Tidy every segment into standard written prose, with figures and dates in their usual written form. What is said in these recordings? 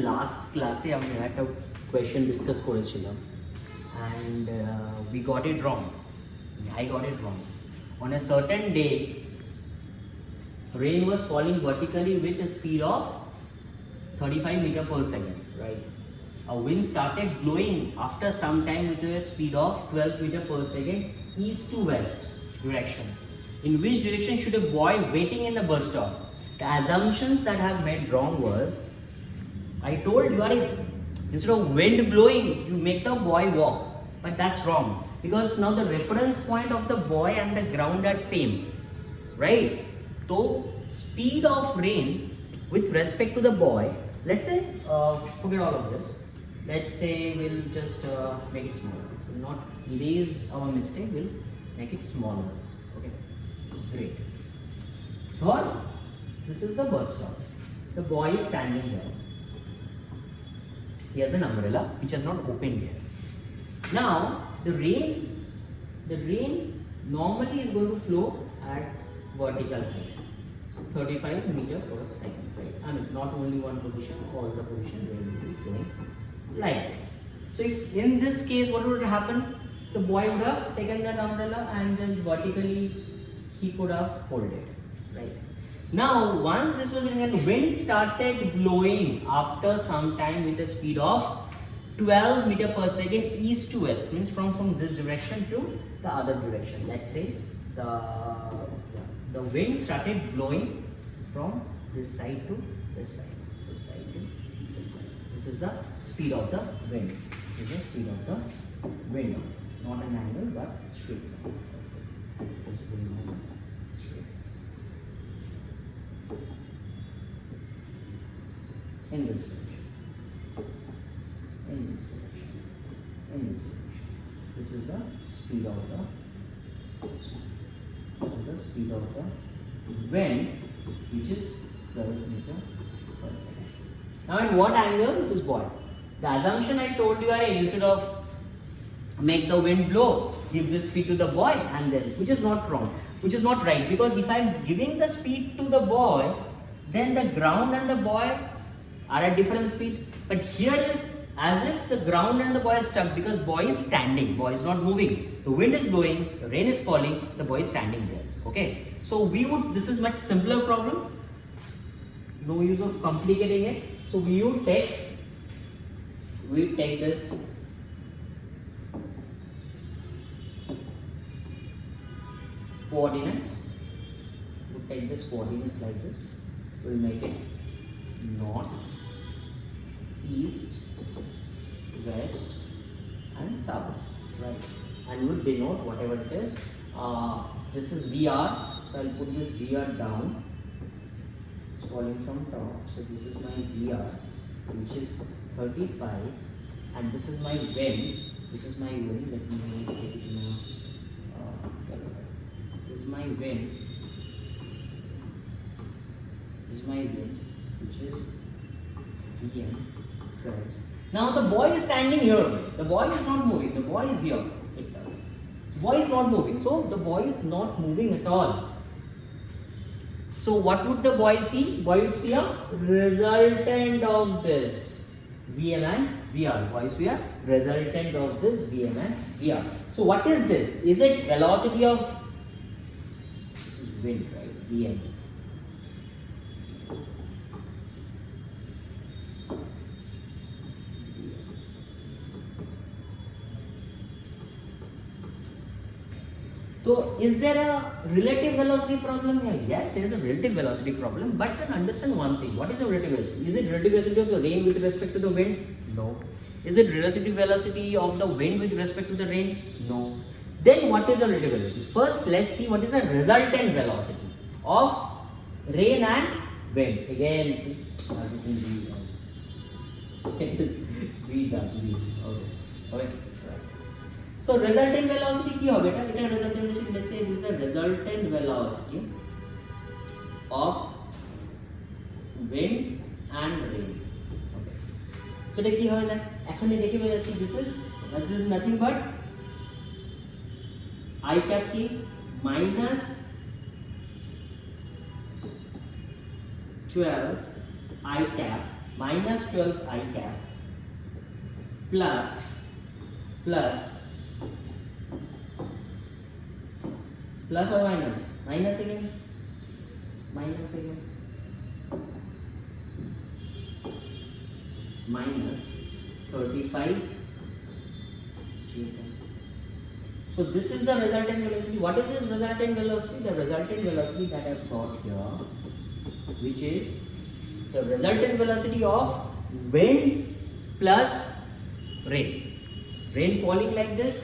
Last ক্লাসে আমরা একটা কোয়েশ্চেন ডিসকাস করেছিলাম and we got it wrong. I got it wrong. On a certain day, rain was falling vertically with a speed of 35 meter per second, right? A wind started blowing after some time with a speed of 12 meter per second east to west direction. In which direction should a boy waiting in the bus stop? The assumptions that I have made wrong was, I told you, instead of wind blowing, you make the boy walk. But that's wrong. Because now the reference point of the boy and the ground are same. Right? So, speed of rain with respect to the boy, let's say, forget all of this. Let's say we'll just make it smaller. We'll not erase our mistake, we'll make it smaller. Okay? Great. Third, this is the bus stop. The boy is standing here. He has an umbrella which has not opened yet. Now the rain normally is going to flow at vertical height, so 35 meter per second, right? I mean, not only one position, all the position rain will be flowing like this. So if in this case, what would happen? The boy would have taken that umbrella and just vertically he could have hold it, right? Now, once this was in, wind started blowing after some time with a speed of 12 meter per second east to west, means from this direction to the other direction. Let's say the wind started blowing from this side to this side, this side to this side. This is the speed of the wind. This is the speed of the wind, not an angle but straight line. That's it. This wind straight. In this direction, in this direction, in this direction. This is the speed of the wind, which is 12 meter per second. Now at what angle this boy? The assumption I told you are instead of make the wind blow, give this speed to the boy, and then, which is not wrong, which is not right, because if I am giving the speed to the boy, then the ground and the boy are at different speed. But here is as if the ground and the boy is stuck, because boy is standing, boy is not moving. The wind is blowing, the rain is falling, the boy is standing there. Okay, so this is much simpler problem, no use of complicating it. So we take this coordinates, like this. We'll make it north, east, west and south, right? And we'll denote whatever it is. This is VR, so I'll put this VR down. It's falling from top, so this is my VR, which is 35, and this is my wind. Let me take it now. This is my wind. Which is VM, right? Now the boy is standing here. The boy is not moving. The boy is here itself. So boy is not moving. So the boy is not moving at all. So what would the boy see? Boy would see a resultant of this VM and VR. Boy see a resultant of this VM and VR. So what is this? Is it velocity of? This is wind, right? VM. So is there a relative velocity problem here? Yes, there is a relative velocity problem, but then understand one thing. What is the relative velocity? Is it relative velocity of the rain with respect to the wind? No. Is it relative velocity of the wind with respect to the rain? No. Then what is the relative velocity? First, let's see what is the resultant velocity of rain and wind. Again, see, it is V W. Okay. So resultant velocity কি হবে? এটা resultant velocity, let's say this is the resultant velocity of wind and rain. Okay. So এটা কি হবে? দেখ এখনই দেখে বোঝা যাচ্ছে this is nothing but I cap কি minus 12 I cap minus 12 I cap plus or minus? Minus again. Minus 35 J cap. So this is the resultant velocity. What is this resultant velocity? The resultant velocity that I have got here, which is the resultant velocity of wind plus rain. Rain falling like this.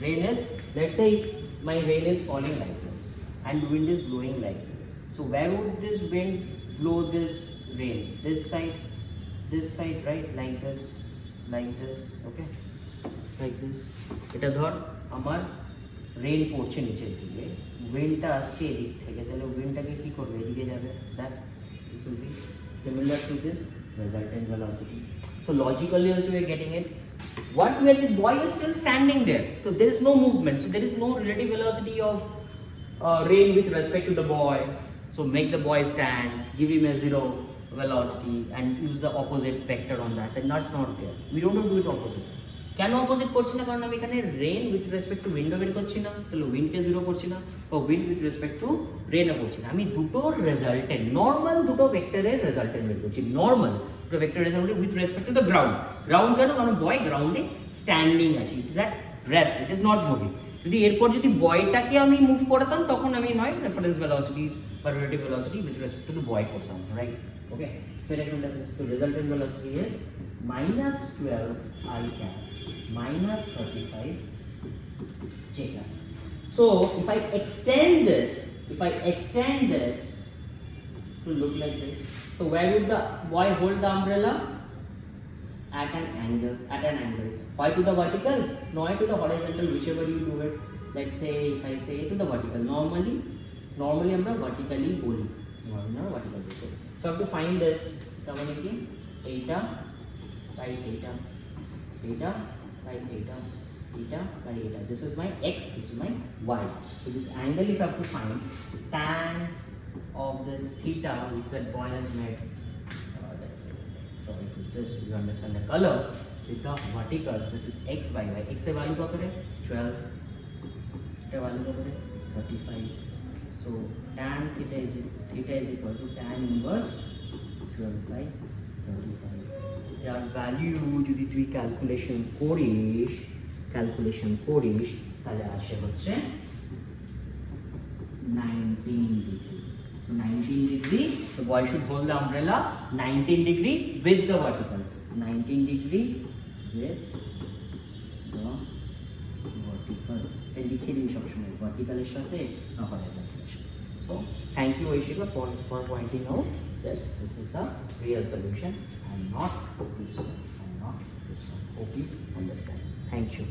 Rain is, let's say if my rain is falling like this and wind is blowing like this. So where would this wind blow this rain? This side, right? Like this, okay? Like this. Eta dhor আমার rain পড়ছে নিচের দিকে, উইন্ডটা আসছে এদিক থেকে, তাহলে উইন্ডটাকে কি করবে? এদিকে যাবে। That this will be similar to this resultant velocity. So logically also we are getting it. What where the boy is still standing there, so there is no movement, so there is no relative velocity of rain with respect to the boy. So make the boy stand, give him a zero velocity and use the opposite vector on that side. That's not there. We don't do it opposite. কেন opposite করছি না? কারণ আমি এখানে rain with respect to উইন্ডও বের করছি না, তাহলে উইন্ডকে জিরো করছি না, বা উইন্ড উইথ রেসপেক্ট টু রেনও করছি না। আমি দুটো রেজাল্টেন্ট, নর্মাল দুটো ভেক্টরের রেজাল্টেন্ট বের করছি। নর্মাল দুটো ভেক্টরের resultant with respect to the ground. Ground কেন? কারণ বয় গ্রাউন্ডে স্ট্যান্ডিং আছে, it is at rest, it is not moving. যদি এরপর যদি বয়টাকে আমি মুভ করতাম তখন আমি নয় রেফারেন্স ভেলোসিটিস বা relative velocity with respect to the boy করতাম, রাইট? ওকে, সো এটা কিন্তু resultant velocity is minus 12 I cap minus 35 J cap. So if I extend this to look like this, so where would the boy hold the umbrella? At an angle. Why to the vertical? No, to the horizontal, whichever you do it. Let's say if I say to the vertical, normally আমরা vertically বলি, vertically. So I have to find this, কেমন কি এইটা by eta, this is my x, this is my y. So this angle, if I have to find tan of this theta which that boy has made, let's say, so I put this, you understand the color with the vertical. This is x by y. X e value kotore 12, eta value kotore 35. So tan theta is equal to tan inverse 12 by 35. যার value যদি তুই calculation করিস তাহলে আসে হচ্ছে 19 degree. So 19 degree, the boy should hold the umbrella 19 degree with the vertical. 19 degree with the vertical. এটা লিখে দিবি সবসময়, ভার্টিক্যালের সাথে না হরাইজন্টালের সাথে। So thank you Aishika for pointing out. Yes, this is the real solution and not this one. Hope you understand. Thank you.